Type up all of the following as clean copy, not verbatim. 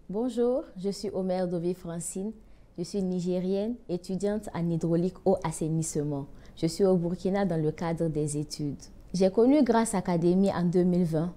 Bonjour, je suis Omer Dové Francine. Je suis nigérienne, étudiante en hydraulique eau assainissement. Je suis au Burkina dans le cadre des études. J'ai connu Grâce Academy en 2020.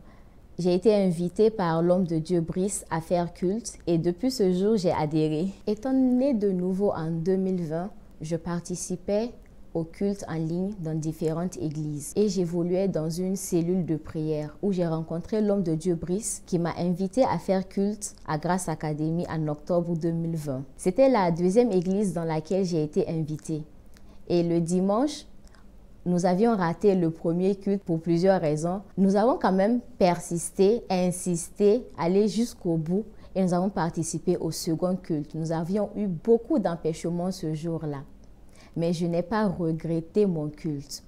J'ai été invitée par l'homme de Dieu Brice à faire culte et depuis ce jour, j'ai adhéré. Étant née de nouveau en 2020, je participais au culte en ligne dans différentes églises et j'évoluais dans une cellule de prière où j'ai rencontré l'homme de Dieu Brice qui m'a invité à faire culte à Grâce Academy en octobre 2020. C'était la deuxième église dans laquelle j'ai été invitée et le dimanche, nous avions raté le premier culte pour plusieurs raisons. Nous avons quand même persisté, insisté, allé jusqu'au bout et nous avons participé au second culte. Nous avions eu beaucoup d'empêchements ce jour-là. Mais je n'ai pas regretté mon culte.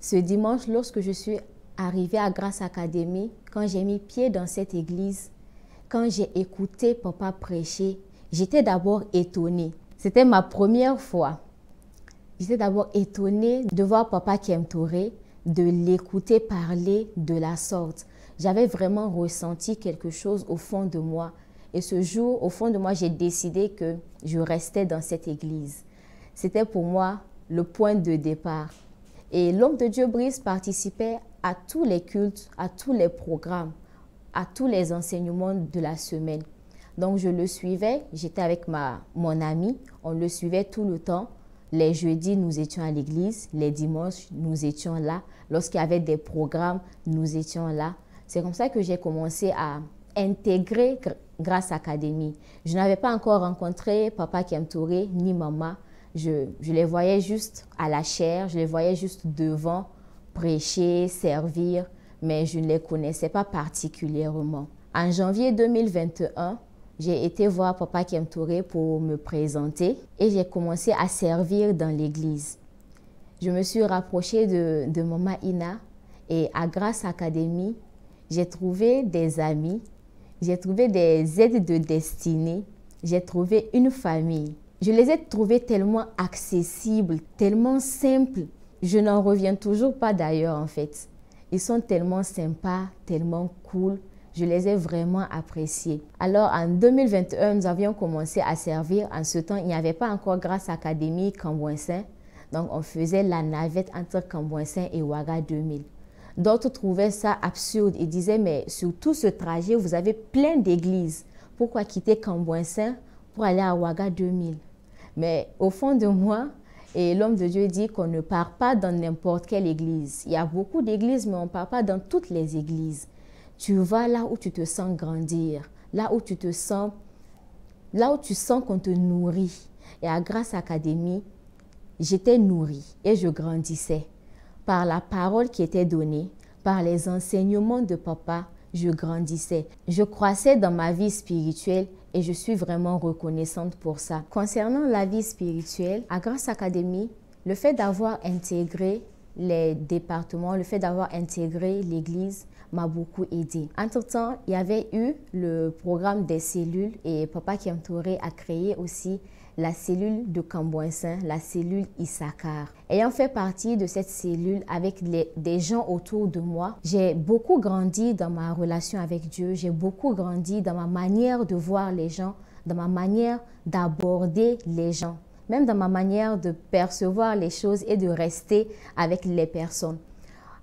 Ce dimanche, lorsque je suis arrivée à Grâce Academy, quand j'ai mis pied dans cette église, quand j'ai écouté papa prêcher, j'étais d'abord étonnée. C'était ma première fois. J'étais d'abord étonnée de voir papa Kem Touré, de l'écouter parler de la sorte. J'avais vraiment ressenti quelque chose au fond de moi. Et ce jour, au fond de moi, j'ai décidé que je restais dans cette église. C'était pour moi le point de départ. Et l'homme de Dieu Brice participait à tous les cultes, à tous les programmes, à tous les enseignements de la semaine. Donc je le suivais, j'étais avec mon ami, on le suivait tout le temps. Les jeudis, nous étions à l'église, les dimanches, nous étions là. Lorsqu'il y avait des programmes, nous étions là. C'est comme ça que j'ai commencé à intégrer Grâce Academy. Je n'avais pas encore rencontré papa Kem Touré ni maman. Je les voyais juste à la chair, je les voyais juste devant, prêcher, servir, mais je ne les connaissais pas particulièrement. En janvier 2021, j'ai été voir papa Kem Touré pour me présenter et j'ai commencé à servir dans l'église. Je me suis rapprochée de maman Ina et à Grâce Academy, j'ai trouvé des amis, j'ai trouvé des aides de destinée, j'ai trouvé une famille. Je les ai trouvés tellement accessibles, tellement simples. Je n'en reviens toujours pas d'ailleurs en fait. Ils sont tellement sympas, tellement cool. Je les ai vraiment appréciés. Alors en 2021, nous avions commencé à servir. En ce temps, il n'y avait pas encore Grâce Academy Cambouensin. Donc on faisait la navette entre Cambouensin et Ouaga 2000. D'autres trouvaient ça absurde et disaient mais sur tout ce trajet, vous avez plein d'églises. Pourquoi quitter Cambouensin pour aller à Ouaga 2000? Mais au fond de moi, et l'homme de Dieu dit qu'on ne part pas dans n'importe quelle église. Il y a beaucoup d'églises, mais on ne part pas dans toutes les églises. Tu vas là où tu te sens grandir, là où tu sens qu'on te nourrit. Et à Grâce Academy, j'étais nourrie et je grandissais. Par la parole qui était donnée, par les enseignements de papa, je grandissais. Je croissais dans ma vie spirituelle et je suis vraiment reconnaissante pour ça. Concernant la vie spirituelle, à Grâce Academy, le fait d'avoir intégré les départements, le fait d'avoir intégré l'église m'a beaucoup aidé. Entre-temps, il y avait eu le programme des cellules et papa Kem Touré a créé aussi la cellule de Cambouensin, la cellule Issachar. Ayant fait partie de cette cellule avec des gens autour de moi, j'ai beaucoup grandi dans ma relation avec Dieu, j'ai beaucoup grandi dans ma manière de voir les gens, dans ma manière d'aborder les gens, même dans ma manière de percevoir les choses et de rester avec les personnes.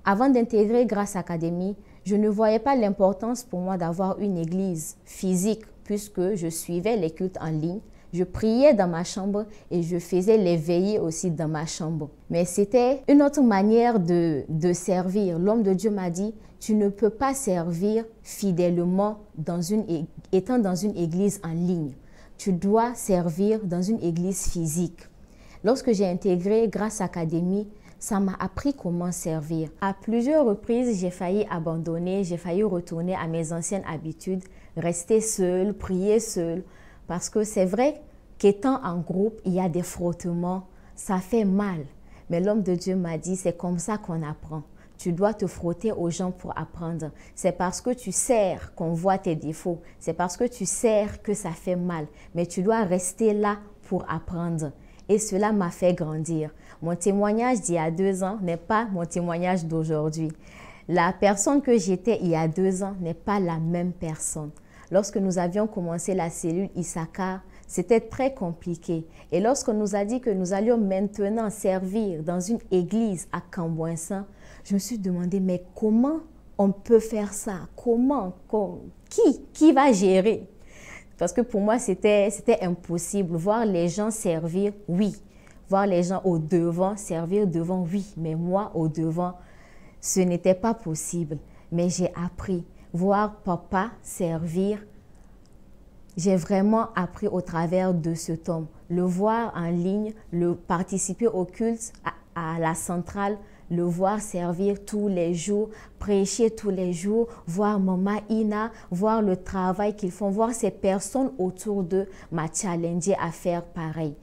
Avant d'intégrer Grâce Academy, je ne voyais pas l'importance pour moi d'avoir une église physique puisque je suivais les cultes en ligne. Je priais dans ma chambre et je faisais les veillées aussi dans ma chambre. Mais c'était une autre manière de servir. L'homme de Dieu m'a dit, tu ne peux pas servir fidèlement étant dans une église en ligne. Tu dois servir dans une église physique. Lorsque j'ai intégré Grâce Academy, ça m'a appris comment servir. À plusieurs reprises, j'ai failli abandonner, j'ai failli retourner à mes anciennes habitudes, rester seule, prier seule. Parce que c'est vrai qu'étant en groupe, il y a des frottements, ça fait mal. Mais l'homme de Dieu m'a dit, c'est comme ça qu'on apprend. Tu dois te frotter aux gens pour apprendre. C'est parce que tu sers qu'on voit tes défauts. C'est parce que tu sers que ça fait mal. Mais tu dois rester là pour apprendre. Et cela m'a fait grandir. Mon témoignage d'il y a 2 ans n'est pas mon témoignage d'aujourd'hui. La personne que j'étais il y a 2 ans n'est pas la même personne. Lorsque nous avions commencé la cellule Issachar, c'était très compliqué. Et lorsqu'on nous a dit que nous allions maintenant servir dans une église à Camboinsin, je me suis demandé, mais comment on peut faire ça? Comment? Qui va gérer? Parce que pour moi, c'était impossible. Voir les gens servir, oui. Voir les gens au devant, servir devant, oui. Mais moi, au devant, ce n'était pas possible. Mais j'ai appris. Voir papa servir, j'ai vraiment appris au travers de ce tome. Le voir en ligne, le participer au culte à la centrale, le voir servir tous les jours, prêcher tous les jours, voir Maman Ina, voir le travail qu'ils font, voir ces personnes autour d'eux m'a challengé à faire pareil.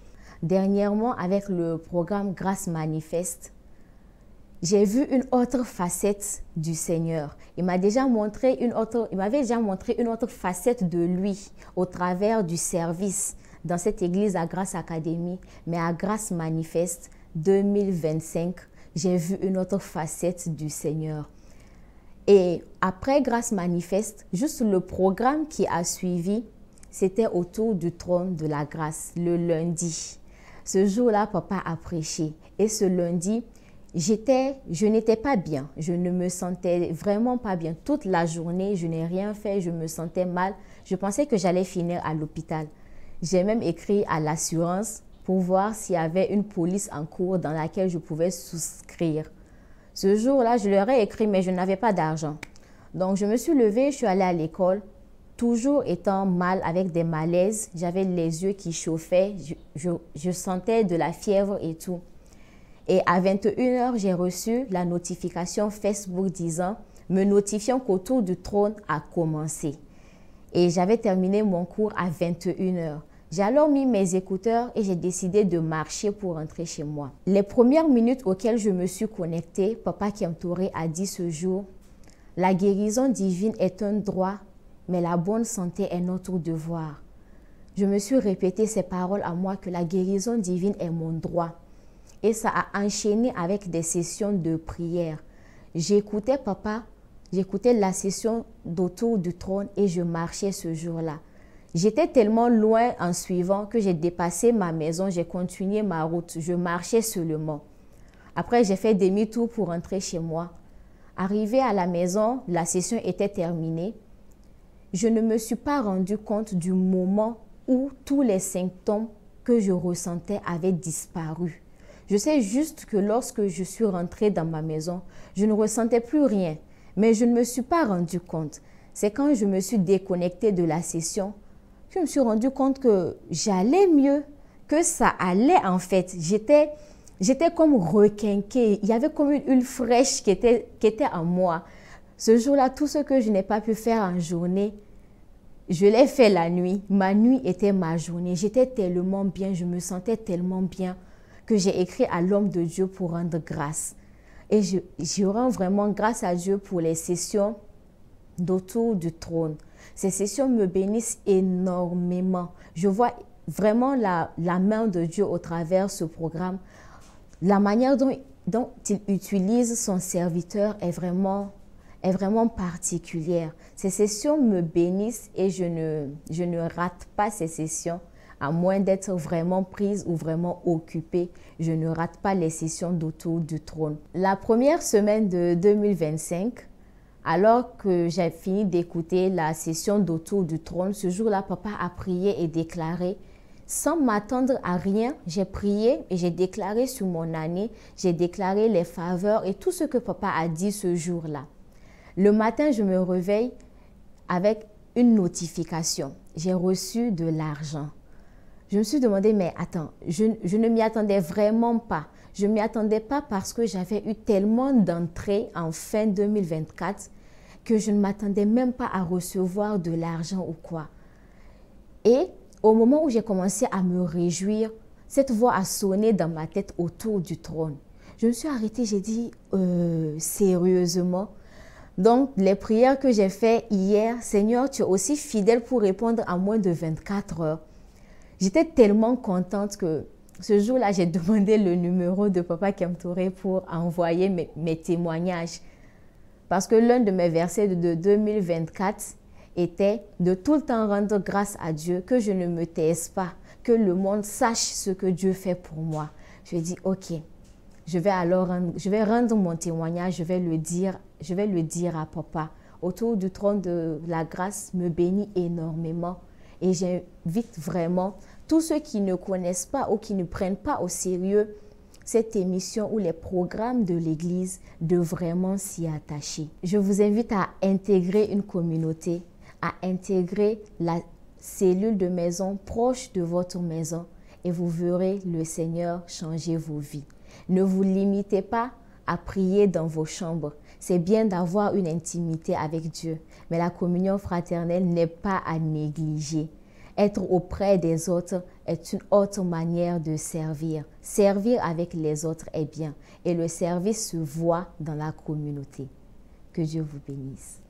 Dernièrement, avec le programme Grâce Manifeste, j'ai vu une autre facette du Seigneur. Il m'avait déjà montré une autre facette de lui au travers du service dans cette église à Grâce Academy, mais à Grâce Manifeste 2025, j'ai vu une autre facette du Seigneur. Et après Grâce Manifeste, juste le programme qui a suivi, c'était autour du trône de la grâce, le lundi. Ce jour-là, papa a prêché. Et ce lundi, je n'étais pas bien. Je ne me sentais vraiment pas bien. Toute la journée, je n'ai rien fait. Je me sentais mal. Je pensais que j'allais finir à l'hôpital. J'ai même écrit à l'assurance pour voir s'il y avait une police en cours dans laquelle je pouvais souscrire. Ce jour-là, je leur ai écrit, mais je n'avais pas d'argent. Donc, je me suis levée, je suis allée à l'école, toujours étant mal, avec des malaises. J'avais les yeux qui chauffaient, je sentais de la fièvre et tout. Et à 21h, j'ai reçu la notification Facebook me notifiant qu'Autour du trône a commencé. Et j'avais terminé mon cours à 21h. J'ai alors mis mes écouteurs et j'ai décidé de marcher pour rentrer chez moi. Les premières minutes auxquelles je me suis connectée, Papa Kem Touré a dit ce jour, « La guérison divine est un droit, mais la bonne santé est notre devoir. » Je me suis répété ces paroles à moi que la guérison divine est mon droit. Et ça a enchaîné avec des sessions de prière. J'écoutais papa, j'écoutais la session d'Autour du trône et je marchais ce jour-là. J'étais tellement loin en suivant que j'ai dépassé ma maison, j'ai continué ma route, je marchais seulement. Après, j'ai fait demi-tour pour rentrer chez moi. Arrivé à la maison, la session était terminée. Je ne me suis pas rendu compte du moment où tous les symptômes que je ressentais avaient disparu. Je sais juste que lorsque je suis rentrée dans ma maison, je ne ressentais plus rien, mais je ne me suis pas rendu compte. C'est quand je me suis déconnectée de la session, je me suis rendu compte que j'allais mieux, que ça allait en fait. J'étais comme requinquée, il y avait comme une huile fraîche qui était en moi. Ce jour-là, tout ce que je n'ai pas pu faire en journée, je l'ai fait la nuit. Ma nuit était ma journée. J'étais tellement bien, je me sentais tellement bien que j'ai écrit à l'homme de Dieu pour rendre grâce. Et je rends vraiment grâce à Dieu pour les sessions d'Autour du trône. Ces sessions me bénissent énormément. Je vois vraiment la main de Dieu au travers de ce programme. La manière dont il utilise son serviteur est vraiment particulière. Ces sessions me bénissent et je ne rate pas ces sessions. À moins d'être vraiment prise ou vraiment occupée, je ne rate pas les sessions d'Autour du trône. La première semaine de 2025, alors que j'ai fini d'écouter la session d'Autour du trône, ce jour-là, papa a prié et déclaré, sans m'attendre à rien, j'ai prié et j'ai déclaré sur mon année, j'ai déclaré les faveurs et tout ce que papa a dit ce jour-là. Le matin, je me réveille avec une notification. J'ai reçu de l'argent. Je me suis demandé, mais attends, je ne m'y attendais vraiment pas. Je ne m'y attendais pas parce que j'avais eu tellement d'entrées en fin 2024 que je ne m'attendais même pas à recevoir de l'argent ou quoi. Et au moment où j'ai commencé à me réjouir, cette voix a sonné dans ma tête autour du trône. Je me suis arrêtée, j'ai dit, sérieusement? Donc, les prières que j'ai faites hier, Seigneur, tu es aussi fidèle pour répondre en moins de 24 heures. J'étais tellement contente que ce jour-là, j'ai demandé le numéro de Papa Kem Touré pour envoyer mes témoignages. Parce que l'un de mes versets de 2024 était de tout le temps rendre grâce à Dieu, que je ne me taise pas, que le monde sache ce que Dieu fait pour moi. Je dis, ok, je vais rendre mon témoignage, je vais le dire à papa. Autour du trône de la grâce me bénit énormément. Et j'invite vraiment tous ceux qui ne connaissent pas ou qui ne prennent pas au sérieux cette émission ou les programmes de l'Église de vraiment s'y attacher. Je vous invite à intégrer une communauté, à intégrer la cellule de maison proche de votre maison et vous verrez le Seigneur changer vos vies. Ne vous limitez pas à prier dans vos chambres. C'est bien d'avoir une intimité avec Dieu, mais la communion fraternelle n'est pas à négliger. Être auprès des autres est une autre manière de servir. Servir avec les autres est bien et le service se voit dans la communauté. Que Dieu vous bénisse.